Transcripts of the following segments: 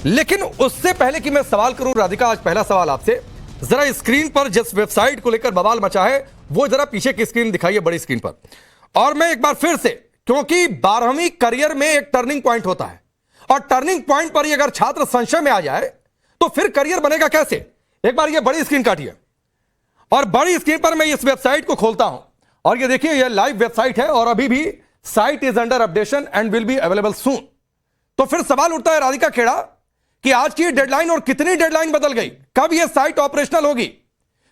लेकिन उससे पहले कि मैं सवाल करूं राधिका, आज पहला सवाल आपसे, जरा स्क्रीन पर जिस वेबसाइट को लेकर बवाल मचा है वो जरा पीछे की स्क्रीन दिखाइए, बड़ी स्क्रीन पर। और मैं एक बार फिर से, क्योंकि 12वीं करियर में एक टर्निंग पॉइंट होता है और टर्निंग पॉइंट पर ही अगर छात्र संशय में आ जाए तो फिर करियर बनेगा कैसे। एक बार ये बड़ी स्क्रीन काटिए और बड़ी स्क्रीन पर मैं इस वेबसाइट को खोलता हूं और ये देखिए, ये लाइव वेबसाइट है और अभी भी site is under updation and will be available सून। तो फिर सवाल उठता है राधिका खेड़ा कि आज की डेडलाइन और कितनी डेडलाइन बदल गई, कब यह साइट ऑपरेशनल होगी,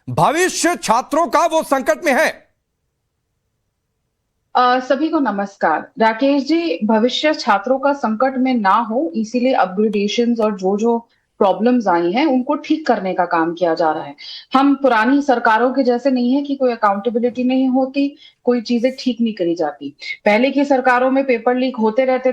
भविष्य छात्रों का वो संकट में है। सभी को नमस्कार। राकेश जी, भविष्य छात्रों का संकट में ना हो इसीलिए अपग्रेडेशंस और जो प्रॉब्लम्स आई हैं उनको ठीक करने का काम किया जा रहा है। हम पुरानी सरकारों के जैसे नहीं है कि कोई अकाउंटेबिलिटी नहीं होती, कोई चीजें ठीक नहीं करी जाती। पहले की सरकारों में पेपर लीक होते रहते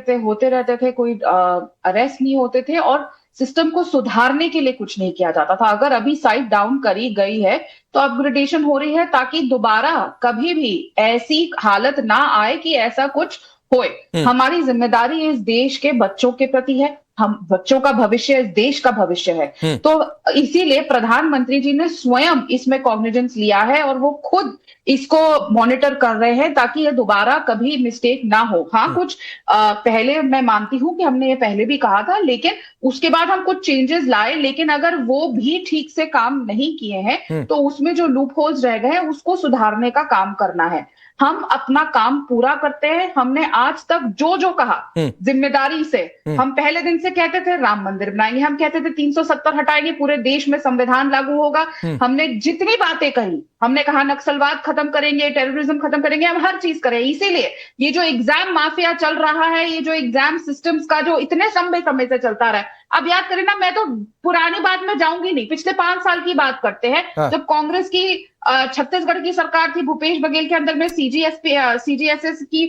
थे, कोई अरेस्ट नहीं होते थे और सिस्टम को सुधारने के लिए कुछ नहीं किया जाता था। अगर अभी साइट डाउन करी गई है तो अपग्रेडेशन हो रही है ताकि दोबारा कभी भी ऐसी हालत ना आए कि ऐसा कुछ होए। हमारी जिम्मेदारी इस देश के बच्चों के प्रति है, हम बच्चों का भविष्य इस देश का भविष्य है। तो इसीलिए प्रधानमंत्री जी ने स्वयं इसमें कॉग्निजेंस लिया है और वो खुद इसको मॉनिटर कर रहे हैं ताकि ये दोबारा कभी मिस्टेक ना हो। हाँ, कुछ पहले मैं मानती हूं कि हमने ये पहले भी कहा था, लेकिन उसके बाद हम कुछ चेंजेस लाए, लेकिन अगर वो भी ठीक से काम नहीं किए हैं तो उसमें जो लूप होल्स रह गए हैं उसको सुधारने का काम करना है। हम अपना काम पूरा करते हैं। हमने आज तक जो कहा जिम्मेदारी से, हम पहले दिन से कहते थे राम मंदिर बनाएंगे, हम कहते थे 370 हटाएंगे, पूरे देश में संविधान लागू होगा। हमने जितनी बातें कही, हमने कहा नक्सलवाद खत्म करेंगे, टेररिज्म खत्म करेंगे, हम हर चीज करें। इसीलिए ये जो एग्जाम माफिया चल रहा है, ये जो एग्जाम सिस्टम्स का जो इतने समय से चलता रहा है, अब याद करें ना, मैं तो पुरानी बात में जाऊंगी नहीं, पिछले 5 साल की बात करते हैं। जब कांग्रेस की छत्तीसगढ़ की सरकार थी, भूपेश बघेल के अंदर में सीजीएसएस की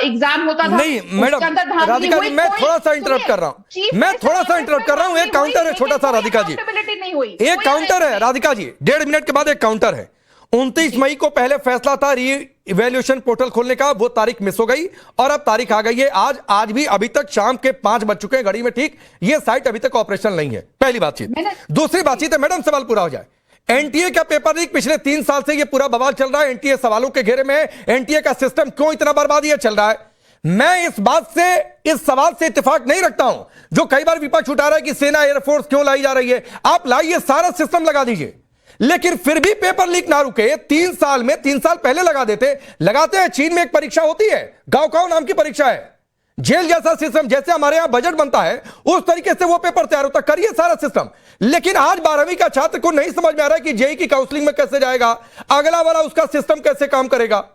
एग्जाम होता था। नहीं मैडम राधिका जी, मैं थोड़ा सा इंटरप्ट कर रहा हूं, एक काउंटर है छोटा सा राधिका जी, एक काउंटर है राधिका जी, 1.5 मिनट के बाद एक काउंटर है। 29 मई को पहले फैसला था री इवैल्यूएशन पोर्टल खोलने का, वो तारीख मिस हो गई और अब तारीख आ गई है आज भी अभी तक शाम के 5 बज चुके हैं घड़ी में, ठीक। ये साइट अभी तक ऑपरेशनल नहीं है, पहली बातचीत। दूसरी बातचीत है मैडम, सवाल पूरा हो जाए, एनटीए का पेपर लीक, पिछले 3 साल से ये पूरा बवाल चल रहा है, एनटीए सवालों के घेरे में है, एनटीए का सिस्टम क्यों इतना बर्बादी चल रहा है। मैं इस सवाल से इत्तेफाक नहीं रखता हूं जो कई बार विपक्ष उठा रहा है कि सेना एयरफोर्स क्यों लाई जा रही है। आप लाइए, सारा सिस्टम लगा दीजिए, लेकिन फिर भी पेपर लीक ना रुके। 3 साल पहले लगाते हैं। चीन में एक परीक्षा होती है, गांव नाम की परीक्षा है, जेल जैसा सिस्टम, जैसे हमारे यहां बजट बनता है उस तरीके से वो पेपर तैयार होता, करिए सारा सिस्टम। लेकिन आज 12वीं का छात्र को नहीं समझ में आ रहा है कि जेईई की काउंसलिंग में कैसे जाएगा, अगला वाला उसका सिस्टम कैसे काम करेगा।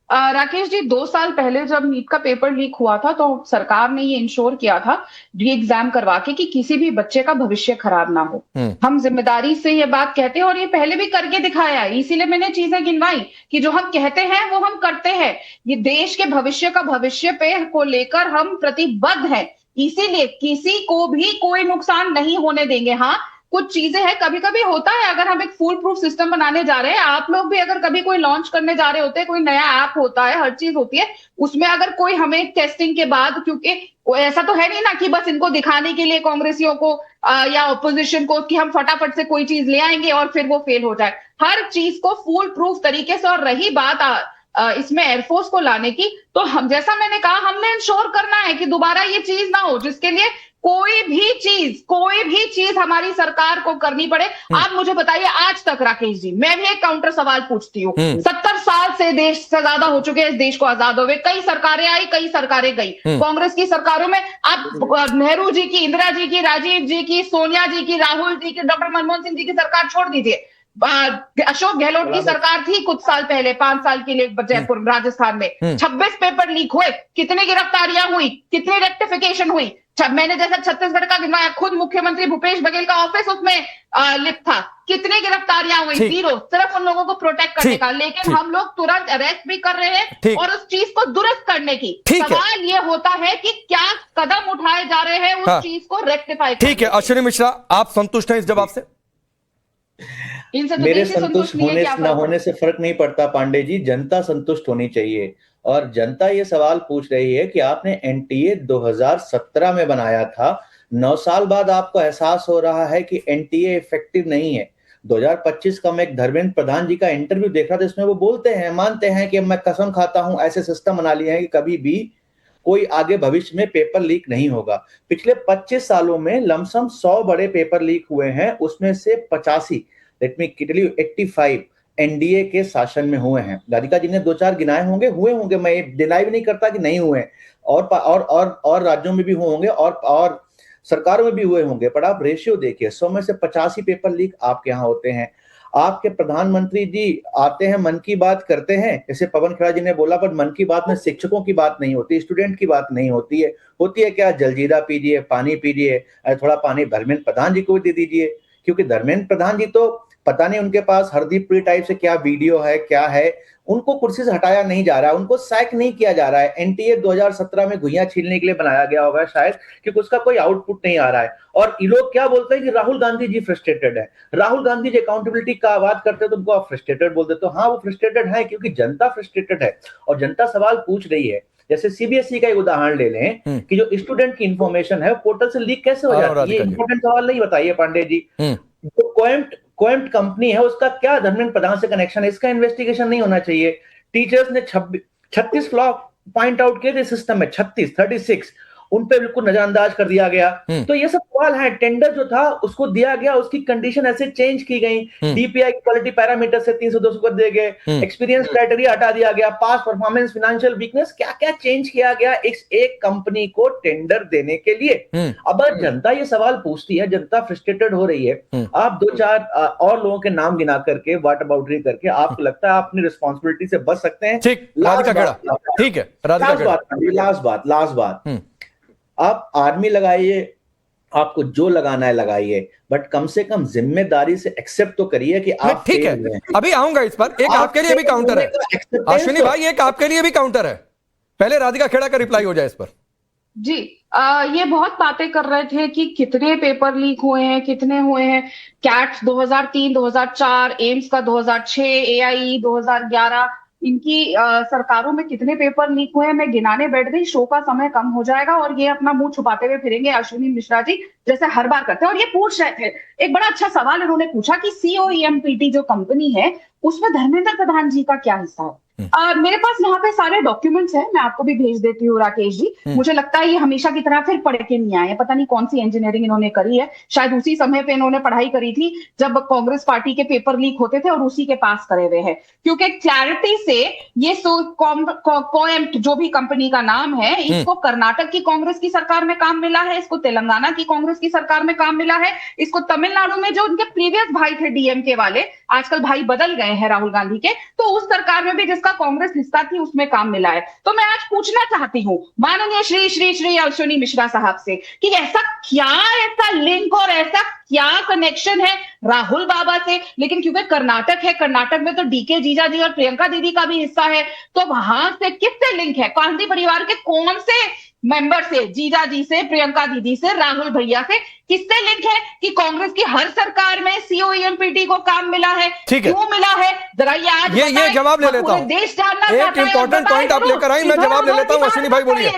राकेश जी, 2 साल पहले जब नीट का पेपर लीक हुआ था तो सरकार ने ये इंश्योर किया था री एग्जाम करवा के कि किसी भी बच्चे का भविष्य खराब ना हो। हम जिम्मेदारी से ये बात कहते हैं और ये पहले भी करके दिखाया है, इसीलिए मैंने चीजें गिनवाई कि जो हम कहते हैं वो हम करते हैं। ये देश के भविष्य पे को लेकर हम प्रतिबद्ध हैं, इसीलिए किसी को भी कोई नुकसान नहीं होने देंगे। हाँ, कुछ चीजें हैं, कभी कभी होता है, अगर हम एक फुल प्रूफ सिस्टम बनाने जा रहे हैं, आप लोग भी अगर कभी कोई लॉन्च करने जा रहे होते हैं, कोई नया ऐप होता है, हर चीज होती है, उसमें अगर कोई हमें टेस्टिंग के बाद, क्योंकि ऐसा तो है नहीं ना कि बस इनको दिखाने के लिए कांग्रेसियों को या ऑपोजिशन को कि हम फटाफट से कोई चीज ले आएंगे और फिर वो फेल हो जाए। हर चीज को फुल प्रूफ तरीके से, और रही बात इसमें एयरफोर्स को लाने की, तो हम, जैसा मैंने कहा, हमने इंश्योर करना है कि दोबारा ये चीज ना हो, जिसके लिए कोई भी चीज हमारी सरकार को करनी पड़े। आप मुझे बताइए, आज तक राकेश जी, मैं भी एक काउंटर सवाल पूछती हूँ, 70 साल से देश से ज्यादा हो चुके हैं इस देश को आजाद हुए, कई सरकारें आई, कई सरकारें गई। कांग्रेस की सरकारों में आप नेहरू जी की, इंदिरा जी की, राजीव जी की, सोनिया जी की, राहुल जी की, डॉक्टर मनमोहन सिंह जी की सरकार छोड़ दीजिए, अशोक गहलोत की सरकार थी कुछ साल पहले, 5 साल के लिए जयपुर राजस्थान में 26 पेपर लीक हुए, कितनी गिरफ्तारियां हुई, कितनी रेक्टिफिकेशन हुई। मैंने जैसा छत्तीसगढ़ का गिनवाया, खुद मुख्यमंत्री भूपेश बघेल का ऑफिस उसमें लिप्त था, कितनी गिरफ्तारियां हुई, 0, सिर्फ उन लोगों को प्रोटेक्ट करने का। लेकिन हम लोग तुरंत अरेस्ट भी कर रहे हैं और उस चीज को दुरुस्त करने की। सवाल ये होता है कि क्या कदम उठाए जा रहे हैं उस चीज को रेक्टिफाई। ठीक है, अश्विनी मिश्रा, आप संतुष्ट हैं इस जवाब से? मेरे संतुष्ट होने न होने से फर्क नहीं पड़ता पांडे जी, जनता संतुष्ट होनी चाहिए। और जनता ये सवाल पूछ रही है कि आपने एनटीए 2017 में बनाया था, 9 साल बाद आपको एहसास हो रहा है कि एनटीए इफेक्टिव नहीं है। 2025 का मैं एक धर्मेंद्र प्रधान जी का इंटरव्यू देख रहा था, इसमें वो बोलते हैं, मानते हैं कि मैं कसम खाता हूं ऐसे सिस्टम बना लिए हैं कि कभी भी कोई आगे भविष्य में पेपर लीक नहीं होगा। पिछले 25 सालों में लमसम 100 बड़े पेपर लीक हुए हैं, उसमें से 85 let me tell you 85 NDA के शासन में हुए हैं। राधिका जी ने 2-4 गिनाए होंगे, हुए होंगे, मैं डिनाई भी नहीं करता कि नहीं हुए, और राज्यों में भी हुए होंगे और सरकारों में भी हुए होंगे, पर आप रेशियो देखिए, 100 में से 85 पेपर लीक आपके यहाँ होते हैं। आपके प्रधानमंत्री जी आते हैं, मन की बात करते हैं, जैसे पवन खेड़ा जी ने बोला, पर मन की बात में शिक्षकों की बात नहीं होती, स्टूडेंट की बात नहीं होती है। होती है क्या? जलजीरा पीजिए, पानी पीजिए, थोड़ा पानी धर्मेंद्र प्रधान जी को भी दे दीजिए, क्योंकि धर्मेंद्र प्रधान जी तो पता नहीं उनके पास हरदीप पुरी टाइप से क्या वीडियो है, क्या है, उनको कुर्सी से हटाया नहीं जा रहा है, उनको सैक नहीं किया जा रहा है। एनटीए 2017 में घुइयां छीलने के लिए बनाया गया होगा शायद, क्योंकि उसका कोई आउटपुट नहीं आ रहा है। और ये लोग क्या बोलते हैं कि राहुल गांधी जी फ्रस्ट्रेटेड है। राहुल गांधी जी अकाउंटेबिलिटी का बात करते हैं तो उनको आप फ्रस्ट्रेटेड बोल देते हो। हाँ, वो फ्रस्ट्रेटेड है क्योंकि जनता फ्रस्ट्रेटेड है और जनता सवाल पूछ रही है। जैसे सीबीएसई का एक उदाहरण ले लें कि जो स्टूडेंट की इंफॉर्मेशन है पोर्टल से लीक कैसे हो जाती है, ये इंपॉर्टेंट सवाल नहीं बताइए पांडे जी। जो कोएम्प्ट कंपनी है उसका क्या धर्मेंद्र प्रधान से कनेक्शन है, इसका इन्वेस्टिगेशन नहीं होना चाहिए। टीचर्स ने 36 फ्लॉ पॉइंट आउट किए थे सिस्टम में, 36 उन पे बिल्कुल नजरअंदाज कर दिया गया। तो ये सब सवाल है। टेंडर जो था उसको दिया गया, उसकी कंडीशन ऐसे चेंज की गई, डीपीआई क्वालिटी पैरामीटर से 300-200 कर दिए गए, एक्सपीरियंस क्राइटेरिया हटा दिया गया, पास परफॉर्मेंस, फाइनेंशियल वीकनेस, क्या क्या चेंज किया गया एक कंपनी को टेंडर देने के लिए। अब जनता ये सवाल पूछती है, जनता फ्रस्ट्रेटेड हो रही है, आप 2-4 और लोगों के नाम गिना करके वाट अबाउटरी करके आपको लगता है आप अपनी रिस्पॉन्सिबिलिटी से बच सकते हैं? ठीक, राधिका खेड़ा, ठीक है, लास्ट बात, आप आर्मी लगाइए, आपको जो लगाना है लगाइए, बट कम से कम जिम्मेदारी से एक्सेप्ट तो करिए कि आप ठीक है। अभी आऊंगा इस पर। एक आपके लिए भी काउंटर है अश्विनी भाई, एक आपके लिए भी काउंटर है। पहले राधिका खेड़ा का रिप्लाई हो जाए इस पर। जी, ये बहुत बातें कर रहे थे कि कितने पेपर लीक हुए हैं, कितने हुए हैं। कैट्स 2003, 2004, एम्स का 2006, एआई 2011, इनकी सरकारों में कितने पेपर लीक हुए हैं मैं गिनाने बैठ गई, शो का समय कम हो जाएगा और ये अपना मुंह छुपाते हुए फिरेंगे अश्विनी मिश्रा जी, जैसे हर बार करते हैं। और ये पूछ रहे थे, एक बड़ा अच्छा सवाल इन्होंने पूछा कि COEMPT जो कंपनी है उसमें धर्मेंद्र प्रधान जी का क्या हिस्सा है। मेरे पास यहाँ पे सारे डॉक्यूमेंट्स हैं, मैं आपको भी भेज देती हूँ राकेश जी। मुझे लगता है ये हमेशा की तरह फिर पढ़ के नहीं आए हैं, पता नहीं कौन सी इंजीनियरिंग इन्होंने करी है, शायद उसी समय पे इन्होंने पढ़ाई करी थी जब कांग्रेस पार्टी के पेपर लीक होते थे और उसी के पास करे हुए हैं। क्योंकि क्लैरिटी से ये कोएम्प्ट जो भी कंपनी का नाम है, इसको कर्नाटक की कांग्रेस की सरकार में काम मिला है, इसको तेलंगाना की कांग्रेस की सरकार में काम मिला है, इसको तमिलनाडु में जो उनके प्रीवियस भाई थे डीएमके वाले, आजकल भाई बदल गए हैं राहुल गांधी के, तो उस सरकार में भी जिसका कांग्रेस हिस्सा थी उसमें काम मिला है। तो मैं आज पूछना चाहती हूँ माननीय श्री श्री श्री अश्विनी मिश्रा साहब से कि ऐसा लिंक और ऐसा क्या कनेक्शन है राहुल बाबा से। लेकिन क्योंकि कर्नाटक है, कर्नाटक में तो डीके जीजा जी और प्रियंका दीदी का भी हिस्सा है, तो वहां से किससे लिंक है? गांधी परिवार के कौन से मेंबर से, जीजा जी से, प्रियंका दीदी से, राहुल भैया से, किससे लिंक है कि कांग्रेस की हर सरकार में COEMPT को काम मिला है? क्यों मिला है? जरा ये जवाब ले लेता हूं। देश जानना एक इंपॉर्टेंट पॉइंट आप लेकर आई, मैं जवाब ले लेता हूं। अश्विनी भाई बोलिए।